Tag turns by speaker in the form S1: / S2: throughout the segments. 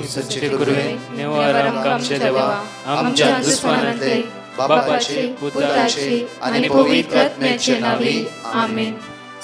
S1: सच्चे कुरवे निवार आमकां आमचे देवा आमच्या दुश्मनांतले बापाचे पुत्राचे आणि पवित्र आत्म्याचे नावी आमेन.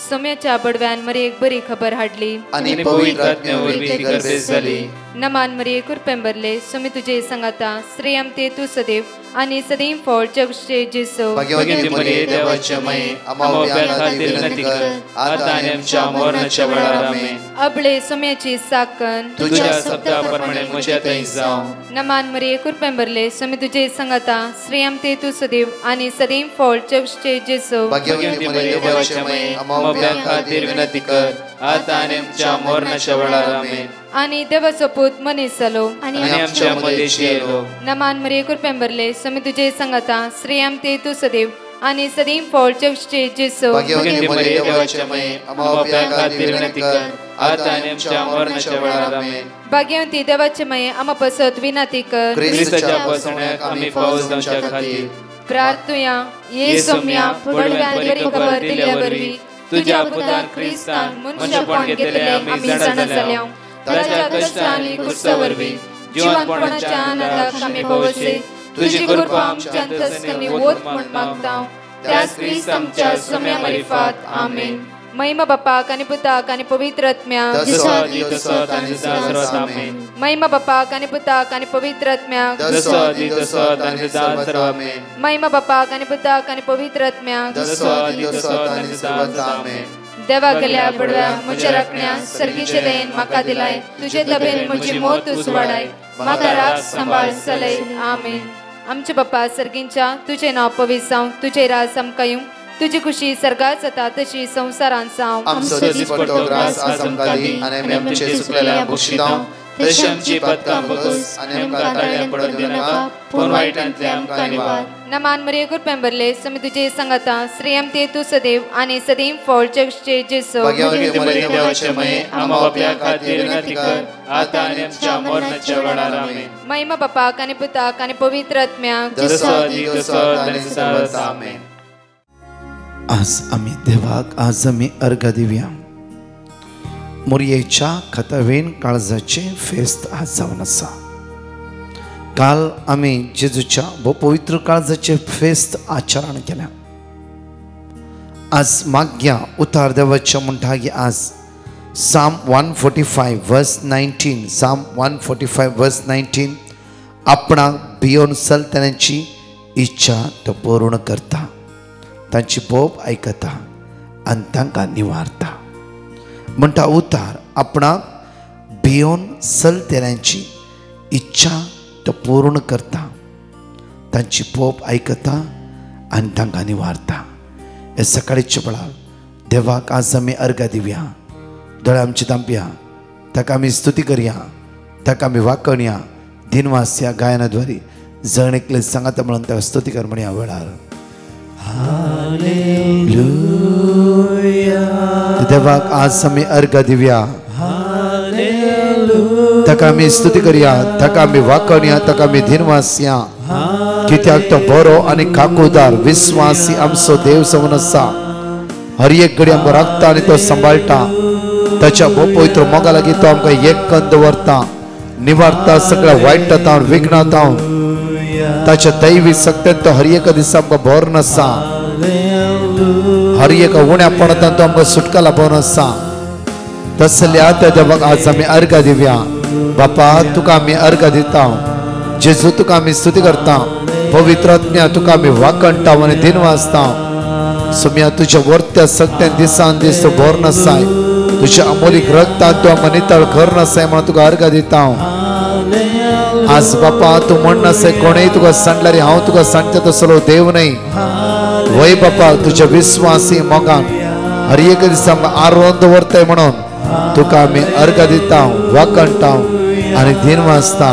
S2: सोम्याच्या बडव्यान मरी एक बरी खबर हाडली
S1: आणि पवित्र आत्म्यावरवी ती गर्भेस जाली.
S2: नमान मरी कुरपेंबरले सोमी तुझे सांगाता श्रेयम ते तू सदैव आणि सदैव फळ जगचे जेसो.
S1: भाग्यवती मरिये देवाचे माये आमच्या खातीर विनंती कर आता आणि आमच्या मरणाच्या वेळार आमेन.
S2: अबळे सोम्याची साकन
S1: तुझ्या शब्दाप्रमाणे म्हज्या थंय जावं.
S2: नमान मरी कुरपेंबरले सोमी तुझे सांगाता श्रेयम ते तू सदैव आणि सदैव फळ जगचे जेसो.
S1: भाग्यवती मरिये देवाचे माये आमच्या खातीर विनंती कर आता आणि आमच्या मरणाच्या वेळार आमेन.
S2: आणि देवाचो पूत मनीस जालो
S1: आणि आमच्या मध्येशी येलो.
S2: नमान मरी कुरपेंबरले सोमी तुझे सांगाता श्रेयम ते तू सदैव आणि सदैव फळ जगचे जेसो.
S1: भाग्यवती मरिये देवाचे माये आमच्या खातीर विनंती कर आता आणि आमच्या मरणाच्या वेळार आमेन.
S2: भाग्यवती देवाचे माये आम पसत विनंती कर
S1: क्रिस्ताच्या पसण्याक आमी पावस जावच्या खातीर
S2: प्रार्थुया. ये सोम्या बडव्यान बरी खबर दिल्या वरवी तुझ्या पुतान क्रिस्तान मनशापण घेतले आमी जाणा जाल्या. ताच्या कष्टांनी कुर्सावरवी जीवनपणाच्या आनंदाक आमी पवसे तुझी कृपा आमच्या अंतस्करणी वोत म्हण मागता. त्याच क्रिस्त आमच्या सोम्या मार्फत आमेन. महिमा बापाक आणि पुताक आणि पवित्र आत्म्याक
S1: जसो आदी तसो आता आणि सर्वात आमेन.
S2: महिमा बापाक आणि पुताक आणि पवित्र आत्म्याक
S1: जसो आदी तसो आता आणि सर्वात आमेन.
S2: महिमा बापाक आणि पुताक आणि पवित्र आत्म्याक
S1: जसो आदी तसो आता आणि सर्वात आमेन.
S2: देवा गेल्या बडव्या म्हज्या राखण्या सर्गीचे दयेन म्हाका दिलाय. तुझे तबेन म्हजी मोत उसवाडाय म्हाका राख सांबाळ चलय आमेन. आमचे बाप्पा सर्गींच्या तुझे नाव पवित्र जावं. तुझे राज आमकां येवं. तुझी खुशी सर्गात जाता तशी संवसारांत जावं.
S1: आमचो दिसपट्टो ग्रास आज आमकां दी आणि आमी आमचे सुकलेल्या बक्षितांव तशी आमची पदकां बगस आणि आमकां ताळ्यां पडूंक दिनाका पूण वायटांतले आमकां निवार.
S2: नमान मरिये कुरपेंबरले सोमी तुझे सांगाता श्रेयम ते तू सदैव आणि सदैव फळ जगचे जेसो.
S1: भाग्यवती मरिये देवाचे माये आमच्या खातीर विनंती कर आता आणि आमच्या मरणाच्या वेळार आमेन.
S2: महिमा बापाक आणि पुताक आणि पवित्र आत्म्याक
S1: जसो आदी तसो आता आणि सर्वात आमेन.
S3: आज आम्ही अर्घ दिवया. मोरयेच्या खतवेन काळजाचे फेस्त आज जावन आसा. काल आम्ही जेजूच्या पवित्र काळजाचे फेस्त आचरण केल्या. आज माग्या उतार देवाच्या म्हणटागी आज साम 145 वर्स 19 साम 145 वर्स 19 आपणाक भियोन चलतण्याची इच्छा तो पूर्ण करता. तांची पोप ऐकता आणि तांकां निवारता. म्हणटा उतार आपणाक भियोन चलतऱ्यांची इच्छा तो पूर्ण करता. तांची पोप ऐकता आणि तांकां निवारता. हे सकाळीच्या वेळार देवाक आज आमी अर्घ दिवया. दोळे आमची धांपया. ताका आमी स्तुती करया. ताका आमी वाकणया. दिनवास ह्या गायनाद्वारे जण एकले सांगात म्हणून त्या स्तुती कर म्हणया वेळार. देवाक आज आमी अर्घ दिवया. ताका आमी स्तुती करया. ताका आमी वाकणया. ताका आमी दिनवास या. कित्याक तो बरो आनी काकूदार विश्वासी आमचो देव जावन आसा. हर एक घडी आमकां राखता आनी तो सांबाळटा. ताच्या पवित्र मोगा लागीं तो आमकां एककन दवरता. निवारता सगळ्या वायटांत विघ्नांत. ताच्या दैवी सत्यान तो हर एक दिसा आमकां भर नासा. हर एक उण्यापणांत तो आमकां सुटका लाभोवन आसा. तसल्या त्या देवाक आज आमी अर्घ दिवया. बापा तुका आमी अर्घ दिता. जेजू तुका आमी स्तुती करता. पवित्र आत्म्या तुका आमी वाकणटा आनी दिन वाजता. सोम्या तुज्या वर्त्या सत्यान दिसान दीस तूं भर नासाय. तुज्या अमोलीक रक्तान तूं आमकां नितळ कर नासाय म्हणून तुका अर्घ दिता. आज बापा तू म्हण नासाय कोणेय तुका सांडल्यार हांव तुका सांगता तसलो देव न्हय. वय बापा तुज्या विश्वासी मोगान हर एक दिसा आरोन दवरताय म्हणून तुका आमी अर्घ दिता. वाकणटा आनी दिन वाजता.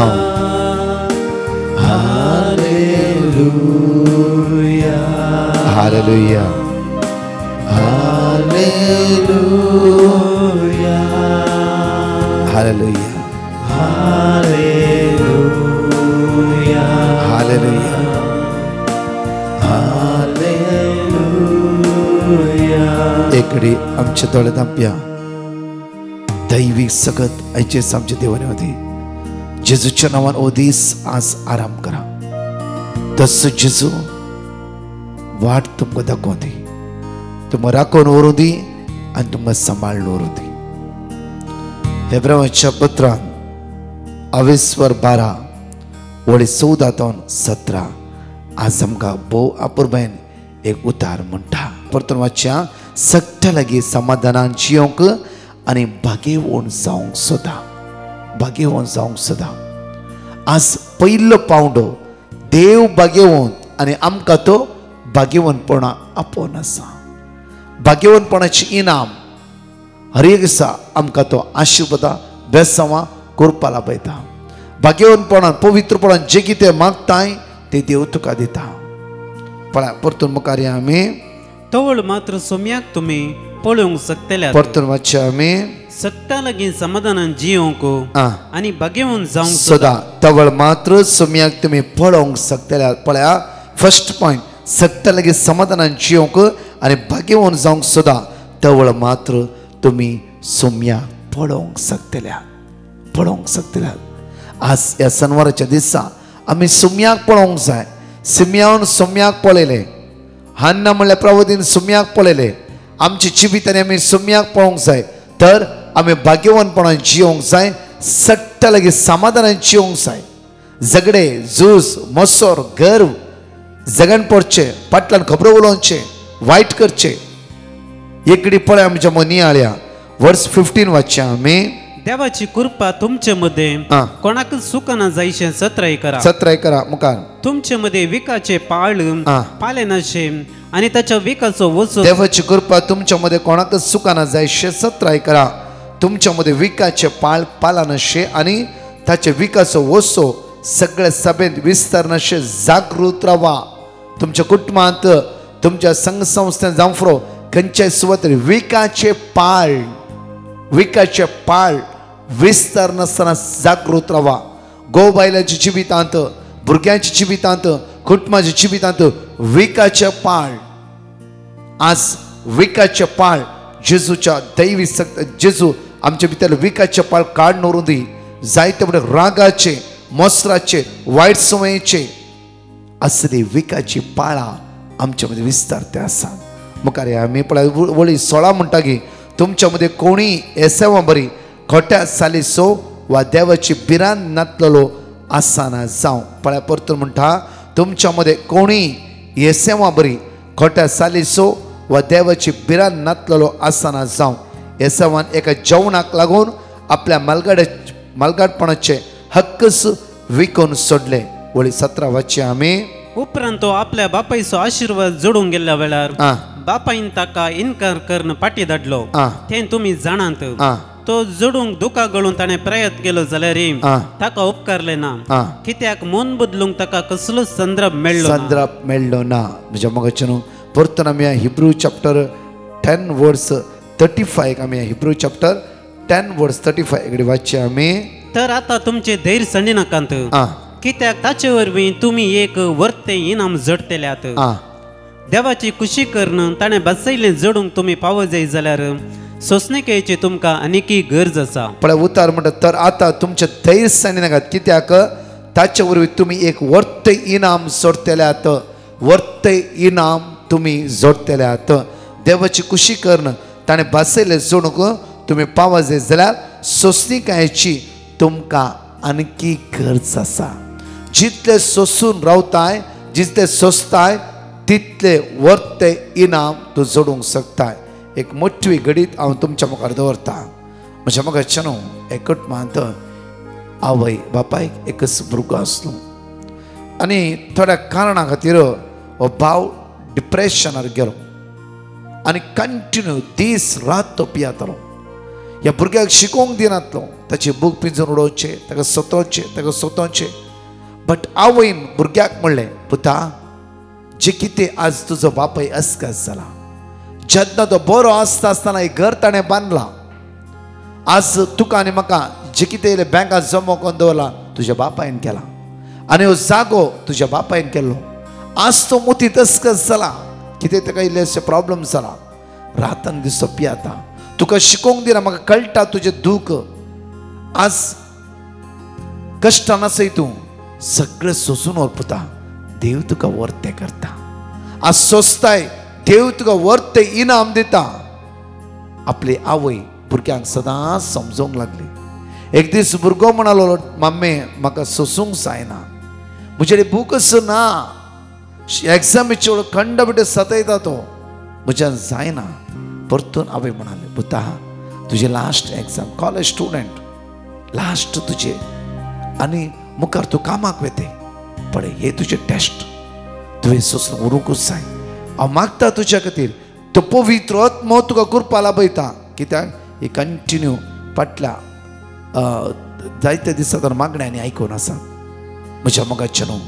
S3: Hallelujah hallelujah hallelujah hallelujah hallelujah. एकडी आमचे दोळे धांपया. दैवी सगत आयचे आमचे देवाने होते. जेजूच्या नावान ओ दीस आज आराम करा. तस जेजू वाट तुमकां दाखोवन दी, तुमकां राखून व्हरूं दी आनी तुमकां सांबाळून व्हरूं दी. हेब्रावाच्या पत्रांत 22:12 वळी 14-17 आज आमकां भोव अपुरबायन एक उतार म्हणटा. परतून वाचया. सगळ्या लागीं समाधानान जियोंक आनी भाग्यवान जावंक सोदा, भाग्यवान जावंक सोदा. आज पयलो पावंडो देव भाग्यवान आनी आमकां तो भाग्यवानपणा आपोवन आसा. भाग्यवानपणाची इनाम हर एक दिसा आमकां तो आशिर्वादां बेसांवां करपा लाभयता. भाग्यवानपणान पवित्रपणान जें कितें मागताय तें देव तुका दिता. पळय परतून मुखार या आमी.
S4: तवळ मात्र सोम्याक तुमी पळोवंक शकतल्यात.
S3: परतून वाचया आमी.
S4: सत्ता लागीं समाधानान जियोंक आनी भाग्यवान जावंक
S3: सदा तवळ मात्र सोम्याक तुमी पळोवंक शकतल्यात. पळया फर्स्ट पॉयंट. सत्ता लागीं समाधानान जियोंक आनी भाग्यवान जावंक सोदा तवळ मात्र तुमी सोम्याक पळोवंक शकतल्यात, पळोवंक शकतल्यात. आज ह्या शनिवाराच्या दिसा आमी सोम्याक पळोवंक जाय. सिम्यावन सोम्याक पळयले, हान्ना म्हणल्यार प्रवदीन सोम्याक पळयले. आमच्या जिवितांनी आमी सोम्याक पळोवंक जाय तर आमी भाग्यवानपणान जियोंक जाय. सट्टा लागीं समाधानान जियोंक जाय. झगडे झूज मोसोर गर्व जगन पडचे, फाटल्यान खबरो उलोवचे, वायट करचे एकडी पळय आमच्या मनी आळ्या. वर्स 15 वाचया आमी.
S4: देवाची कृपा तुमचे मध्ये कोणाक सुकना जायशें सत्राय करा.
S3: सत्राय करा. मुखार.
S4: तुमचे मध्ये विकाचे पाळ पाले नाशे आणि त्याच्या विकाचो वसो.
S3: देवाची कृपा तुमच्या मध्ये कोणाक सुकाना जायशे सत्राय करा. तुमच्या मध्ये विकाचे पाळ पाला नशे आणि ताचे विकाचो वसो सगळ्या सभेत विस्तार नशे जागृत रावा. तुमच्या कुटुंबात तुमच्या संघ संस्थेत जावं फुरो खंयच्याय सुवातेर विकाचे पाळ, विकाचे पाळ विस्तार नासतना जागृत रावा. गोव बायलांच्या जिवितांत, भुरग्यांच्या जिवितांत, कुटुंबाच्या जिवितांत विकाचे पाळ. आज विकाचे पाळ जेजूच्या दैवी जेजू आमच्या भितर विकाचे पाळ काडून व्हरूं दी. जायते म्हणल्यार रागाचे, मोसराचे, वायट संवयेचे असली विकाची पाळां आमच्या मध्ये विस्तारते आसात. मुखार आमी पळय वळी 16 म्हणटा की तुमच्या मध्ये कोणी एसेवा बरी खोट्या सालिसो वा देवाची बिरान नातलेलो आसाना जावं. पळय परतून म्हणटा तुमच्या मध्ये कोणी एसेवा बरी खोट्या सालिसो वा देवाची बिरान नातलेलो आसाना जावं. एसेवान एका जेवणाक लागून आपल्या मालगाडपणाचे हक्कच विकून सोडले. वळी 17 वाचया आमी.
S4: उपरांत तो आपल्या बापायचो आशीर्वाद जोडून गेल्या वेळार बापायन ताका इन्कार करून पाटी धाडलो. ते तुम्ही जाणात. तो जोडूंक दुखा गळून ताणें प्रयत्न केलो जाल्यार ताका उपकारले ना. कित्याक मन बदलूंक ताका कसलो संदर्भ मेळ्ळो ना. म्हणजे मगाच्या न्हू परतून आमी हिब्रू चॅप्टर 10 वर्स 35 आमी हिब्रू चॅप्टर 10 वर्स 35 एकडे वाचया आमी. तर आता तुमचे धैर्य संडी नाकांत. कित्याक ताचे वरवीं तुमी एक वर्ते इनाम जडतल्यात. देवाची खुशी करून ताणें बसयलें जोडूंक तुमी पाव जाय जाल्यार सोसणेकेची तुमकां आनीकी गरज आसा. पळय उतार म्हणटा तर आता तुमचे धैर्य सानी नाकात. कित्याक ताचे वरवीं तुमी एक वर्ते इनाम जोडतल्यात. वर्ते इनाम तुमी जोडतल्यात. देवाची खुशी करून ताणें बसयलें जोडूंक तुमी पाव जाय जाल्यार सोसणेकायेची तुमकां आनीकी गरज आसा. जितले सोसून रावताय, जितले सोसताय तितले वर्ते इनाम तूं जोडूंक शकताय. एक मोठी घडीत हांव तुमच्या मुखार दवरता. म्हज्या मगाच्या न्हू एकट मात आवय बापायक एकच भुरगो आसलो आनी थोड्या कारणां खातीर हो भाव डिप्रेशनार गेलो आनी कंटिन्यू दीस रात तो पियातालो. ह्या भुरग्याक शिकोवंक दिनातलो. ताची बूक पिंजून उडोवचे, ताका सोदोवचे. बट आवयन भुरग्याक म्हणलें पुता जे कितें आज तुजो बापाय अस्कास जाला. जेन्ना तो बरो आसता आसतना एक घर ताणें बांदलां. आज तुका आनी म्हाका जे कितें बँकांत जमो करून दवरला तुज्या बापायन केला आनी हो जागो तुज्या बापायन केल्लो. आज तो मोतीत अस्कास जाला. कितें ताका इल्लेशे प्रॉब्लम जाला. रातान दिसो पियाता. तुका शिकोवंक दिना. म्हाका कळटा तुजें दूख. आज
S3: कष्टान सई तू सगळं सोसून ओरपुता देव तुका वर्ते करता आज सोसताय देव तुका वर्ते इनाम दिता आपली आवय भुरग्यांक सदांच समजोंक लागली एक दीस भुरगो म्हणालो मम्मी म्हाका सोसूंक जायना म्हजे बुकच ना एग्जामीचे खंड बिटे सतयता तो म्हज्यान जायना परतून आवय म्हणाले पुता तुझे last exam college student last तुझे आनी मुखार तूं कामाक वेते पळय हे तुजे टेस्ट तुवें सोसून उरूंकूच जाय हांव मागता तुज्या खातीर तो पवित्र आत्मो तुका करपा लाभयता कित्याक ही कंटिन्यू फाटल्या जायते दिसांतल्यान मागण्यांनी आयकून आसा म्हज्या मोगाचे न्हू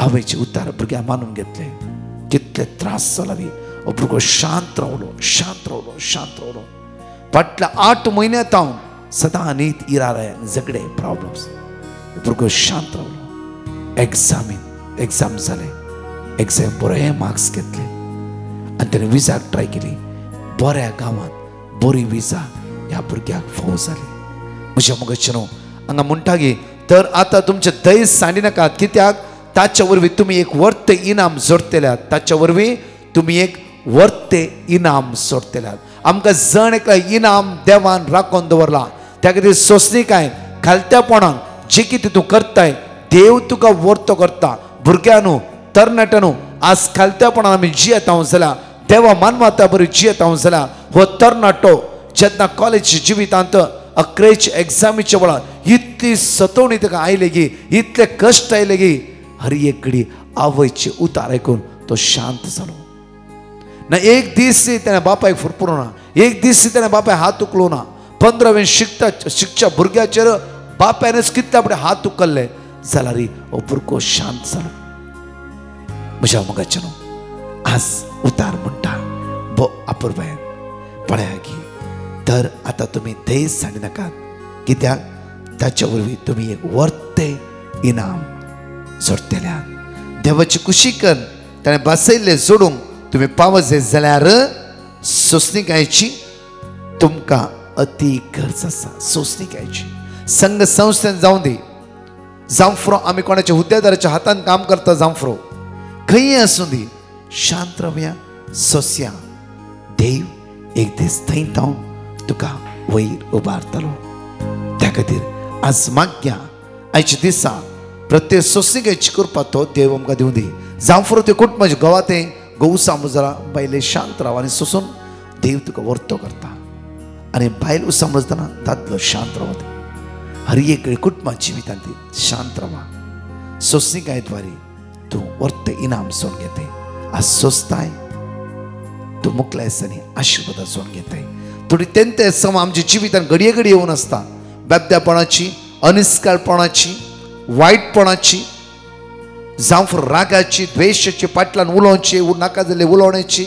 S3: आवयचे उतार भुरग्यां मानून घेतले कितले त्रास जालावी हो भुरगो शांत रावलो शांत रावलो शांत रावलो फाटल्या 8 म्हयन्यांत हांव सदां न्हीद इराय झगडे प्रॉब्लम्स भुरगो शांत रावलो एग्जाम जाले एग्जाम बरे मार्क्स घेतले आनी ताणें विजाक ट्राय केली बऱ्या गांवांत बरी विजा ह्या भुरग्याक फावो जाली म्हज्या मोगाचे न्हू हांगा म्हणटा गे तर आतां तुमचे दयस सांडिनाकात कित्याक ताच्या वरवीं तुमी एक वर्ते इनाम जोडटल्यात ताच्या वरवीं तुमी एक वर्ते इनाम सोडटल्यात आमकां जण एकला इनाम देवान राखून दवरला त्या खातीर सोंसणीकाय खालत्यापणान जे कितें तूं करताय देव तुका वर्तो करता भुरग्यां तरणाट्यां आज खालत्यापणान आमी जियेता जाल्यार देवा मानवता बरी जियेता जाल्यार हो तरणाटो जेन्ना कॉलेज जिवितांत 11चे एग्जामीचे वेळार इतली सतवणी ताका आयले गी इतले कश्ट आयले गी हर एक घडी आवयचे उतार आयकून तो शांत जालो ना एक दीस ताणें बापायक फुरपुरो ना एक दीस ताणें बापाय हात उखलो ना 15वें शिकच्या भुरग्याचेर बापायनच कितल्या फुडें हात उखल्ले जाल्यार हो भुरगो शांत जालो म्हज्या मोगाचे न्हू आज उतार म्हणटा बो अपुर्बायन पळया गी तर आतां तुमी दयस सांडिनाकात कित्याक ताच्या वरवीं तुमी एक वर्ते इनाम जोडटल्यात देवाची कुशीकन ताणें बसयल्ले जोडूंक तुमी पावत जाल्यार सोंसणीकायेची तुमकां अती गरज आसा सोंसणीकायेची संघ संस्थेन जावं दी जावं फुरो आमी कोणाच्या हुद्देदाराच्या हातान काम करता जावं फुरो खंय आसूं दी शांत रावया सोंसया देव एक दीस थंय जावन तुका वयर उबारतलो त्या खातीर आज मागया आयच्या दिसा प्रत्येक सोंसणीकायेची करपा तो देव आमकां दिवं दी जावं फुरो ते कुटुंबाचे गोवातें गौ समजरा बायले शांत राव आनी सोसून देव तुका वर्तो करता आनी बायल समजतना दादलो शांत रावत हर एक कुटुंबा जिवितांत शांत रावा सोंसणीकाये द्वारे तूं वर्ते इनाम सोन घेताय आज सोंसताय तूं मुखल्यासानी आशिर्वाद सोन घेताय थोडी तेंते सम आमच्या जिवितांत घडये घडये येवन आसता बेबद्यापणाची अनिश्काळपणाची वायटपणाची जावं रागाची द्वेशाची फाटल्यान उलोवची नाका जाल्ले उलोवण्याची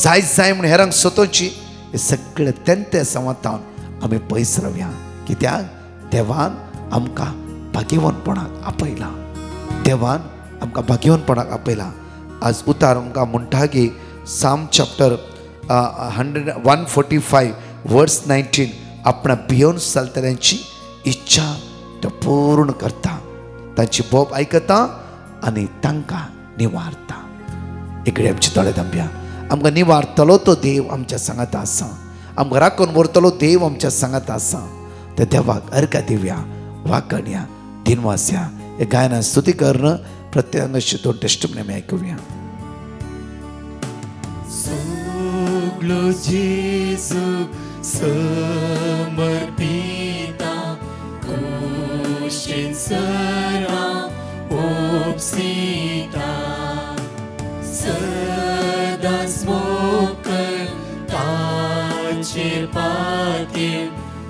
S3: जाय जाय म्हण हेरांक सोदोवची हे सगळे तेंते संवतावन आमी पयस रावया कित्याक देवान आमकां भाग्यवानपणाक आपयला देवान आमकां भाग्यवानपणाक आपयला आज उतार आमकां म्हणटा की साम चॅप्टर 145 वर्स 19 आपणा भियोन चलतल्यांची इच्छा तो पूर्ण करता तांची बोब आयकता आनी तांकां निवारता इकडे आमचे दोळे धांबया आमकां निवारतलो तो देव आमच्या सांगात आसा आमकां राखून व्हरतलो देव आमच्या सांगात आसा त्या देवाक अर्घ्य दिवया वाकणया दिनवासया हे गायना स्तुती कर्ण प्रत्येकांची दोन टेस्टमनी आमी आयकुया
S5: सगलो जेजू समर्पिता कुशीन सरा ओपसिता सदांच मोकळ ताचेर पातीर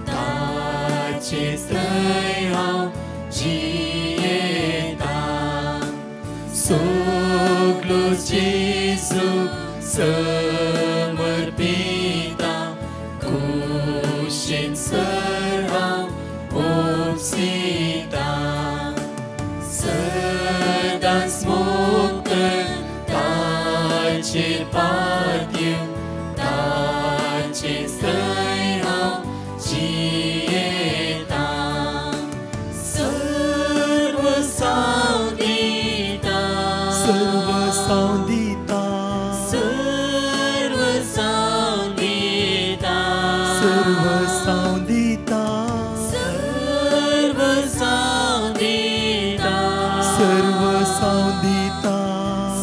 S5: ताचे थंय हांव जियेता सगलो जेजू समर्पिता कुशीन सरा ओपसिता सदांच मोकळ ताचेर पातीर ताचे थंय हांव जियेता सावंदिता सर्व सावंदिता सर्व सावंदिता सर्व सावंदिता सर्व सावंदिता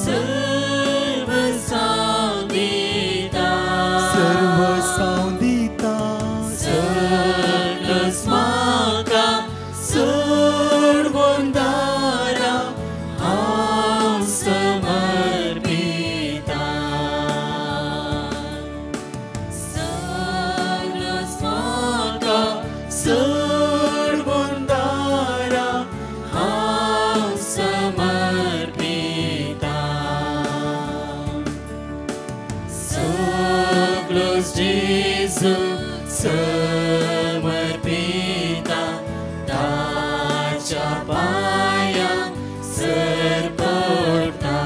S5: सर्व सावंदिता सर्व सावंदिता सर्वस्माका सर्वंदारा हांव समर्पिता सर्वस्माका सर्वंदारा हांव समर्पिता सगळोच जेजू समर्पिता ताच्या पांयांक सरपडटा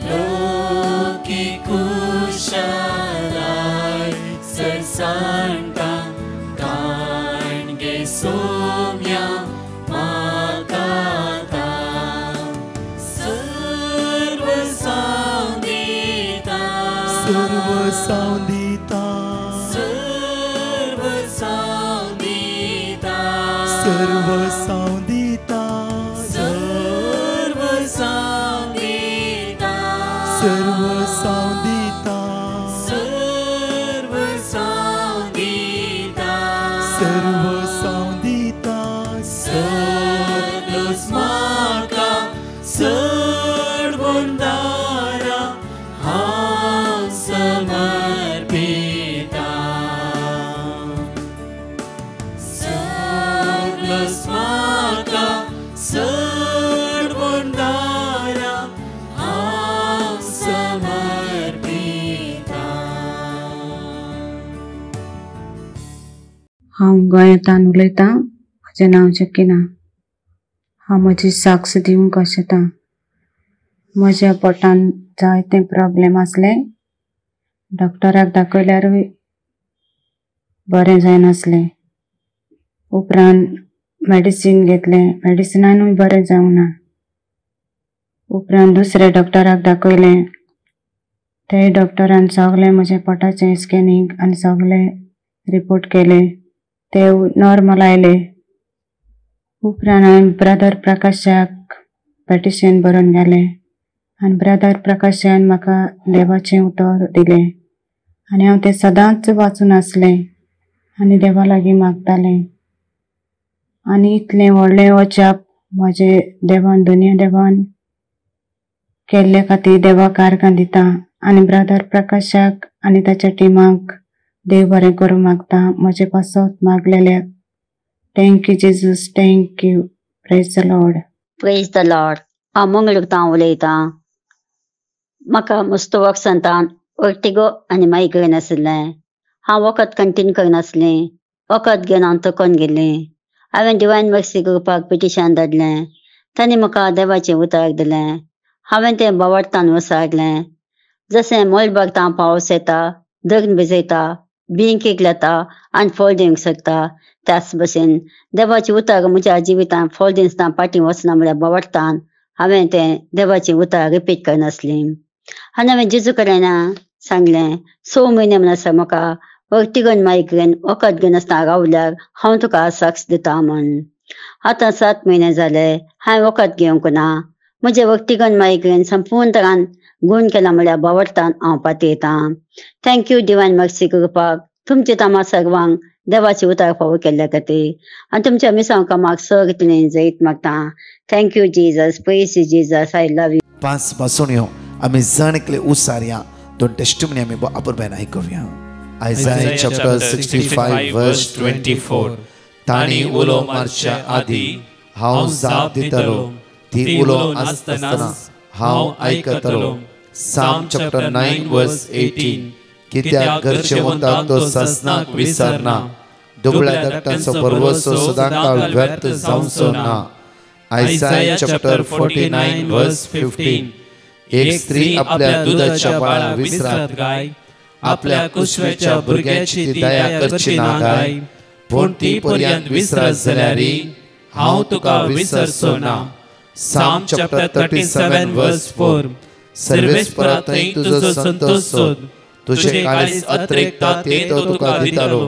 S5: लोकी कुशलाय सरसाणटा काणगे सोम्या म्हाका सर्व सावंदिता सर्व सावंदिता सर्व सावंदिता सर्व सावंदिता सर्व सावंदिता सर्व सावंदिता सर्व सावंदिता सर्व सावंदिता सर्वस्माका सर्वंदारा हांव समर्पिता सर्वस्माका सर्वंदारा हांव समर्पिता
S6: हांव गोंयांतल्यान उलयतां. म्हजें नांव जकिना. हांव म्हजी साक्ष दिवंक आशेतां. म्हज्या पोटान जायते प्रॉब्लेम आसले. डॉक्टराक दाखयल्यारूय बरें जायनासलें. उपरांत मेडिसीन घेतलें. मेडिसिनानूय बरें जावंक ना. उपरांत दुसऱ्या डॉक्टराक दाखयलें. ते डॉक्टरान सगळें म्हजें पोटाचें स्कॅनिंग आनी सगळें रिपोर्ट केले. ते नॉर्मल आयले. उपरांत हांवें ब्रदर प्रकाशाक पेटिशन बरोवन गेलें आनी ब्रदर प्रकाशान म्हाका देवाचें उतर दिलें आनी हांव तें सदांच वाचून आसलें आनी देवा लागीं मागतालें. आनी इतलें व्हडलें वचप म्हजें देवान दुनिया देवान केल्ले खातीर देवाक आर्गां दिता आनी ब्रदर प्रकाशाक आनी ताच्या टिमाक देव बरें करूं मागता. म्हजे पासत मागलेल्याक thank you Jesus. Thank you. Praise the lord.
S7: Praise the lord. हांव मंगळूरतां उलयतां. म्हाका मुस्तोवक संतान वर्टिगो आनी मायग्रेन आशिल्लें. हांव वखद कंटिन्यू करनासलें. वखद घेवन हांव थकोन गेलें. हांवें डिवायन मर्सी ग्रुपाक पिटिशन धाडलें. तांणी म्हाका देवाचें उतर दिलें. हांवें तें बावडतान विचारलें. जशें मळभरतां पावस येता, धरण भिजयता, बिंक येता आनी फळ दिवंक शकता, त्याच भशेन देवाचें उतर म्हज्या जिवितांत फळ दिसता फाटीं वचना म्हळ्यार बावडतान हांवें तें देवाचें उतर रिपीट करनासलें. आनी हांवें जेजू कडेन सांगलें 6 म्हयने म्हणसर म्हाका वर्टिगन मायग्रेन वखद घेवन आसतना रावल्यार हांव तुका साक्ष दिता म्हण. आतां 7 म्हयने जाले हांवें वखद घेवंक ना. म्हजें वर्टिगन मायग्रेन संपूर्ण तरान गुण केला म्हळ्यार बावडतान हांव पातयतां. थँक्यू डिवायन मर्सी ग्रुपाक. तुमचे तामा सर्वांक देवाचे उतर फावो केल्ल्या खातीर आनी तुमच्या मिसांव कामाक सगळें जैत मागता. Thank you Jesus. Praise you Jesus. I love you.
S3: 5 पासून आमी जाणकले उसारया. 2 टेस्टिमनी आमी आपुरबायन आयकुया. Isaiah chapter 65 verse 24. ताणी उलो मारच्या आदी हांव जाप दितलो. ती उलो आसतना हांव आयकतलो. Psalm chapter 9 verse 18. कित्याक घरचे वंताक तो ससनाक विसरना. दुबळ्या दट्टांचो परवसो सदांकाळ व्यर्थ जावचो ना. Isaiah chapter 49 verse 15. एक स्त्री आपल्या दुधाच्या बाळा विसरात गाय. आपल्या कुशवेच्या भुरग्याची ती दया करची ना गाय. पूण ती पर्यंत विसरत जाल्यार हांव तुका विसरचो ना.
S1: Psalm chapter 37 verse 4. सर्वेस्परा थंय तुजो संतोष सोद, तुझे काळीज अतिरिक्त ते तो तुका दितलो.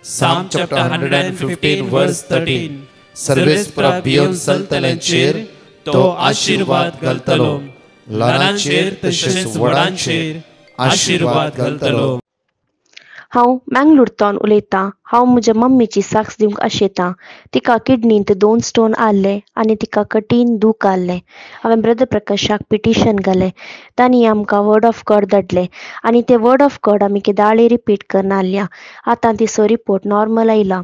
S1: Psalm chapter 115 verse 13. सर्वेस्परा भियोन चलतल्यांचेर तो आशीर्वाद घालतलो, ल्हानांचेर तशेंच व्हडांचेर आशीर्वाद घालतलो.
S8: हांव मँगलोरतोन उलयतां. हांव म्हज्या मम्मीची साक्ष दिवंक आशेतां. तिका किडनींत 2 स्टोन आसले आनी तिका कठीण दूख आसलें. हांवें ब्रदर प्रकाशाक पिटिशन घालें. तांणी आमकां वर्ड ऑफ गॉड धाडलें आनी ते वर्ड ऑफ गॉड आमी केदाळे रिपीट करन आयल्या. आतां तिचो रिपोर्ट नॉर्मल आयला.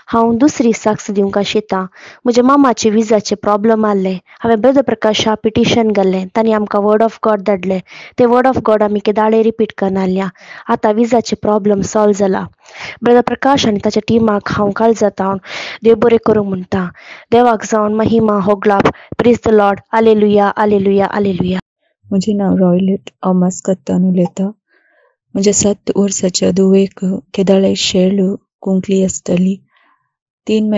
S8: हांव दुसरी साक्ष दिवंक आशेतां. म्हज्या मामाचे विजाचे प्रॉब्लम आसले. हांवें ब्रदर प्रकाशाक पिटिशन घालें. तांणी आमकां वर्ड ऑफ गॉड धाडलें. ते वर्ड ऑफ गॉड आमी केदाळे रिपीट करन आयल्या. आतां विजाचे प्रॉब्लम सॉल्व जाला. ब्रदर प्रकाश आनी ताच्या टिमाक हांव काळजांत देव बरें करूंक म्हणटा. देवाक जावन महिमा होगलाप. Praise the lord. Hallelujah hallelujah hallelujah.
S9: म्हजें नांव रॉयलेट. हांव मास्कतान उलयतां. म्हज्या 7 वर्साच्या धुवेक केदाळे शेळ कुंकली आसताली. 3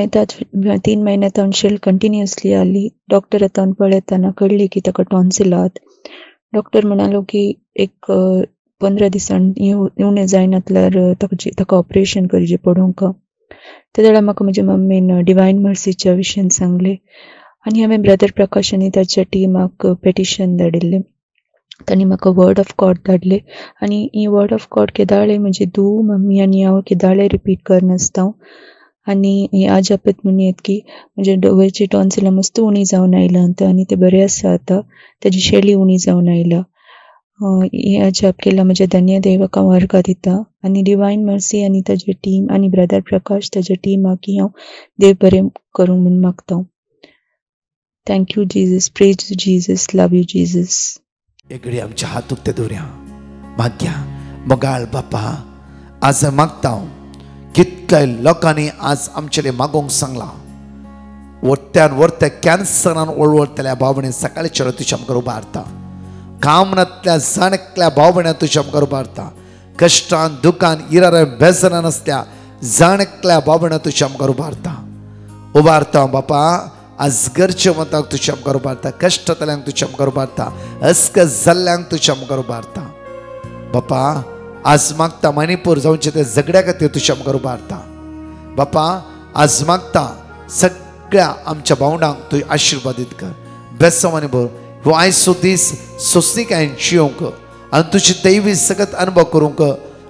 S9: म्हयन्यांत शेळ कंटिन्युअसली आली. डॉक्टरान पळयतना कळली की ताका टॉन्सिल आहात. डॉक्टर म्हणालो की एक 15 दिसान येवणें जायनातल्यार ताका ऑपरेशन करचें पडूंक. त्या वेळार म्हाका म्हज्या मम्मीन डिवायन मर्सीच्या विशयान सांगलें आनी हांवें ब्रदर प्रकाश आनी ताच्या टिमाक पेटिशन धाडिल्लें. तांणी म्हाका वर्ड ऑफ गॉड धाडले आनी ही वर्ड ऑफ गॉड केदाळे म्हजी धूव मम्मी आनी हांव केदाळे रिपीट करनासता. आनी आज आपत म्हणयत की म्हणजे डोळ्याची टॉन्सिलां मस्त उणी जावन आयला आनी ते बरें आसा. आतां ताजी शेळी उणी जावन आयला. हे अजाप केला. म्हज्या धन्य देवाक हांव अर्घ दिता आनी डिवायन मर्सी आनी ताजे टीम आनी ब्रदर प्रकाश ताज्या टिमाक हांव देव बरें करूंक म्हूण मागता. Thank you Jesus. Praise Jesus. Love you Jesus.
S3: एक घडी आमच्या हात उक्ते दवरया. मागया. मोगाळ बापा, आज मागता कितक्याय लोकांनी आज आमचेले मागोंक सांगला. वरत्यान वरते कॅन्सरान ओळवळतल्या भावणे सकाळच्या तुझ्या आमकां उबारता. कामनातल्या जाणकल्या भावण्या तुझ्या आमकां उबारता. कश्टान दुखान इरार बेजारान आसल्या जाणकल्या भावण्या तुझ्या आमकां उबारता बापा. आज गरजेवंतांक तुझ्या आमकां उबारता. कश्टांतल्यांक तुझ्या आमकां उबारता. अस्क जाल्ल्यांक तुझ्या आमकां उबारता बापा. आज मागता मणिपूर जावचे ते झगड्या खातीर तुझ्या आमकां उबारता बापा. आज मागता सगळ्या आमच्या भावंडांक तुवें आशिर्वादीत कर. बेसव आनी भर हो आयचो दीस सोंसणीकायेन जियोंक आनी तुजी दैवी सगत अनुभव करूंक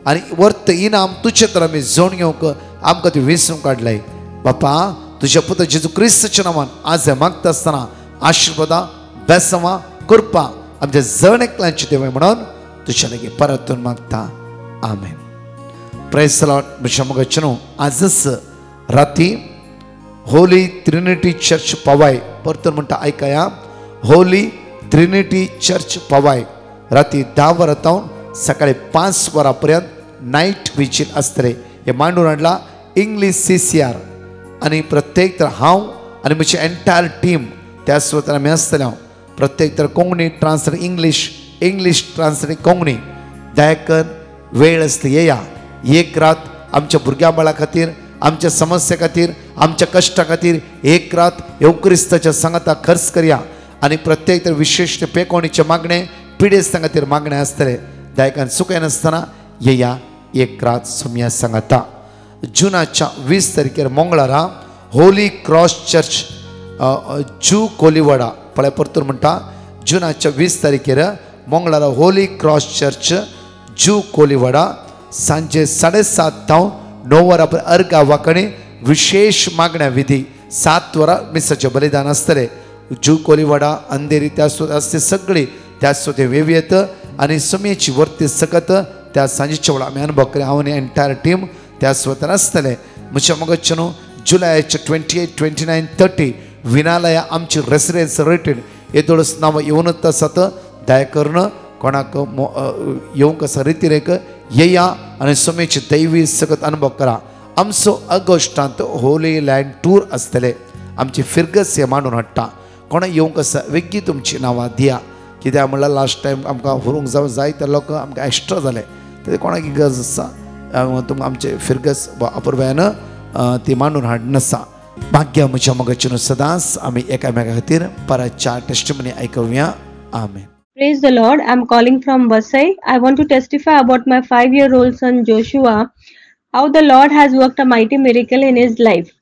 S3: आनी वर्त इनाम तुजे तर आमी जोड घेवंक आमकां ती विसरूंक काडलाय बापा. तुझ्या पुत्र जेजू क्रिस्ताच्या नांवान आज हें मागता आसतना आशिर्वादा बेसवा कृपा आमच्या जणेकल्यांची देवय म्हणून तुझ्या लागीं परतून मागता. आमेन. Praise the lord. म्हज्या मोगाचेनो आजच राती होली ट्रिनिटी चर्च पवाय परतून म्हणटा आयकया. होली ट्रिनिटी चर्च पवाय राती 10 वरांतावन सकाळी 5 वरां पर्यंत नाईट विजील आसतले. हे मांडून हाडला इंग्लीश CCR आनी प्रत्येक तर हांव आनी म्हजी एंटायर टीम त्या सुवातार आमी आसतले. प्रत्येक तर Konkani translate English translate Konkani दयाकन वेळ आसली येया. एक रात आमच्या भुरग्यां बाळा खातीर, आमच्या समस्या खातीर, आमच्या कश्टा खातीर एक रात येव क्रिस्ताच्या सांगाता खर्च करया. आनी प्रत्येक तर विशेष पेकोणीचे मागणे पिडेस्तां खातीर मागणे आसतले. दयाकन चुकाय नासतना येया एक रात सुमया सांगाता. जुनाच्या 20 तारखेर मंगळारा होली क्रॉस चर्च जू कोलिवाडा पळय परतूर म्हणटा. जुनाच्या 20 तारखेर मंगळारा होली क्रॉस चर्च जू कोलिवाडा सांजे 7:30 तावन 9 वरां अर्घा वांकणी विशेष मागण्या विधी 7 वरां मिसाचें बलिदान आसतलें. जू कोलिवाडा अंधेरी त्या असते सगळी त्या सुद्धा वेवी येत आनी सुमयेची वर्ती सकत त्या सांजेच्या वेळा आमी अनुभव करी. हांव आनी एंटायर टीम त्या सुवातार आसतले. म्हज्या मोगाचेनो जुलयाचे 28, 29, 30 विनालया आमची रेसिडेन्स रेटेड येदोळस नांव येवनूच आसात. दया करून कोणाक येवंक आसा रितीरेक येया आनी सुमयेची दैवी सगत अनुभव करा. आमचो ऑगस्टांत होली लँड टूर आसतले. आमची फिरगस हे मांडून हाडटा. कोणा येवंक आसा वेगळी तुमची नांवां दिया. कित्याक म्हणल्यार लास्ट टायम आमकां व्हरूंक जावं जायते लोक आमकां एक्स्ट्रा जाले. ते कोणाक गरज आसा तुमकां आमचे फिरगस अपूर्वायन ती मांडून हाडन आसा. भाग्य म्हज्या मोगाचें सदांच आमी एकामेका खातीर परत 4 टेस्टिमनी ऐकूया. आमेन.
S10: Praise the Lord. I'm calling from Vasai. I want to testify about my 5-year-old son Joshua, how the Lord has worked a mighty miracle in his life.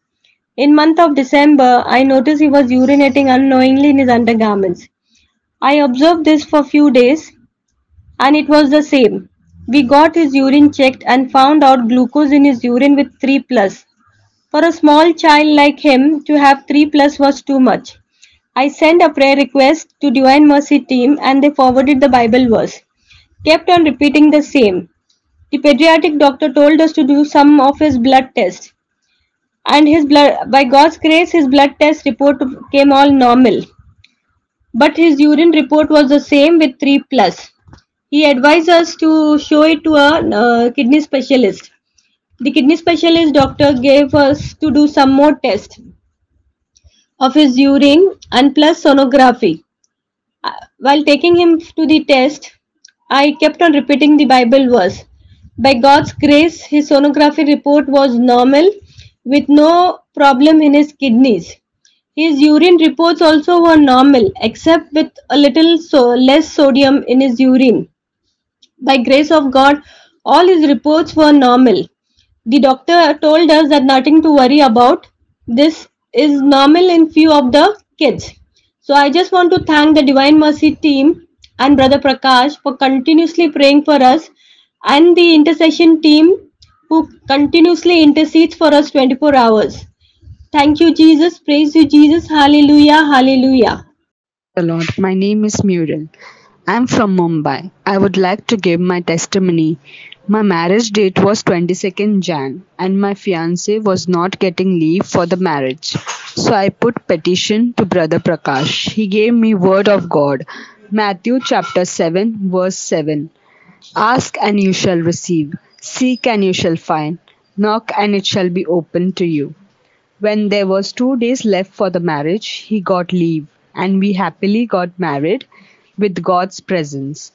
S10: In month of December, I noticed he was urinating unknowingly in his undergarments. I observed this for few days and it was the same. We got his urine checked and found out glucose in his urine with 3+. For a small child like him to have 3+ was too much. I sent a prayer request to Divine Mercy team and they forwarded the Bible verse. Kept on repeating the same. The pediatric doctor told us to do some of his blood tests. And by God's grace, his blood test report came all normal. But his urine report was the same with 3+. He advised us to show it to a kidney specialist. The kidney specialist doctor gave us to do some more tests of his urine and plus sonography. While taking him to the test, I kept on repeating the Bible verse. By God's grace, his sonography report was normal with no problem in his kidneys. His urine reports also were normal except with a little less sodium in his urine. By grace of God, all his reports were normal. The doctor told us that nothing to worry about. This is normal in few of the kids. So I just want to thank the Divine Mercy team and Brother Prakash for continuously praying for us and the intercession team who continuously intercedes for us 24 hours. Thank you, Jesus. Praise you, Jesus. Hallelujah. Hallelujah.
S11: The Lord, my name is Muriel. I am from Mumbai. I would like to give my testimony. My marriage date was 22nd Jan and my fiancé was not getting leave for the marriage. So I put petition to Brother Prakash. He gave me word of God. Matthew chapter 7 verse 7. Ask and you shall receive. Seek and you shall find. Knock and it shall be opened to you. When there was 2 days left for the marriage, he got leave and we happily got married with God's presence.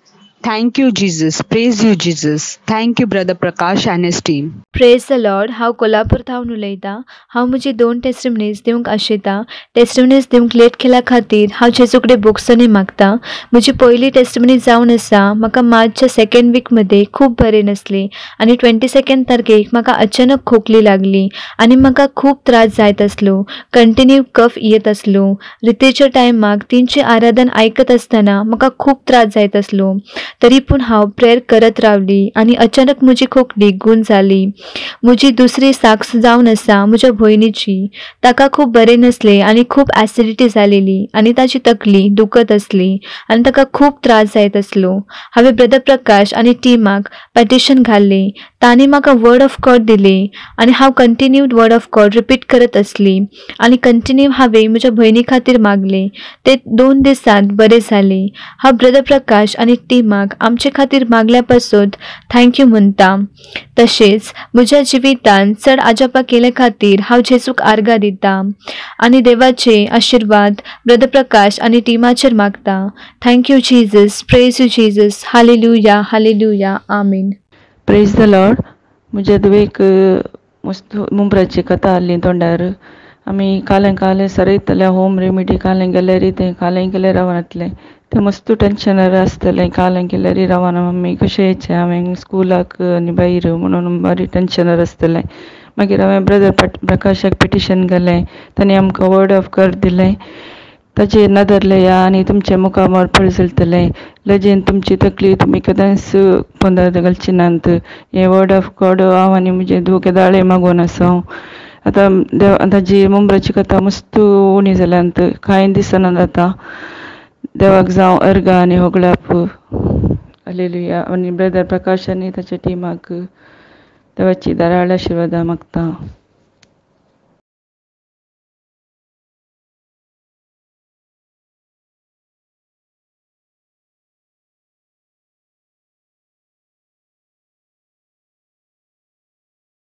S11: Thank you, Jesus. Praise you, Jesus. Thank you, Brother Prakash and his team.
S12: Praise the lord. हांव कोल्हापूर थावन उलयतां. हांव म्हजी 2 testimonies दिवंक Ashita. Testimonies दिवंक late केल्या खातीर हांव जेजू कडेन बोगसोनी मागतां. म्हजी पयली टेस्टिमनी जावन आसा. म्हाका मार्चच्या 2nd वीक मध्ये खूब बरें नासली आनी 22nd तारखेक म्हाका अचानक खोकली लागली आनी म्हाका खूब त्रास जायत आसलो. कंटिन्यू कफ येत आसलो. रितेच्या टायमाक 3ची आराधन आयकत आसतना म्हाका खूब त्रास जायत आसलो. तरी पूण हांव प्रेयर करत रावली आनी अचानक म्हजी खोकली गूण जाली. म्हजी दुसरी साक्ष जावन आसा म्हज्या भयणीची. ताका खूब बरें नासलें आनी खूब एसिडिटी जालेली आनी ताची तकली दुखत आसली आनी ताका खूब त्रास जायत आसलो. हांवें ब्रदर प्रकाश आनी टिमाक पेटिशन घाल्लें. तांणी म्हाका वर्ड ऑफ गॉड दिलें आनी हांव continued word of God repeat करत आसली आनी कंटिन्यू हांवें म्हज्या भयणी खातीर मागलें. ते 2 दिसांत बरें जालें. हांव ब्रदर प्रकाश आनी टिमाक आमचे खातीर मागल्या पासून थँक्यू म्हणटा. तशेंच म्हज्या जिवितांत चड आजापा केले खातीर हांव जेजूक आर्गां दितां आनी देवाचे आशिर्वाद ब्रदर प्रकाश आनी टिमाचेर मागता. Thank you Jesus. Praise you Jesus. Hallelujah. Hallelujah. Amen.
S13: Praise the lord. म्हज्या धुवेक मस्त मुंबराची कथा आहली तोंडार. आमी कालें सरयतले होम रेमिडी कालें गेल्यार तें कालें केल्यार रावनातलें. तें मस्त टेंशनार आसतलें. कालें केल्यार रावना मम्मी कशें येचें हांवें स्कुलाक आनी भायर म्हणून बरी टेंशनार आसतलें. मागीर हांवें ब्रदर प्रकाशाक पिटिशन घालें. ताणें आमकां वर्ड ऑफ गॉड दिलें. ताचेर नदरले या आनी तुमचे मुखार फळ चलतलें. लजेन तुमची तकली तुमी केदांच पंदर घालची नात. हें वर्ड ऑफ गॉड हांव आनी म्हजे दोगे दाळे मागून आसा. आतां ताजी मुंबराची कथा मस्त उणी जाल्यात. कांय दिसना जाता. देवाक जावं अर्गा आनी होगळाप. हालेलुया. आनी ब्रदर प्रकाश आनी ताच्या टिमाक देवाची दाराळ आशिर्वादां मागता.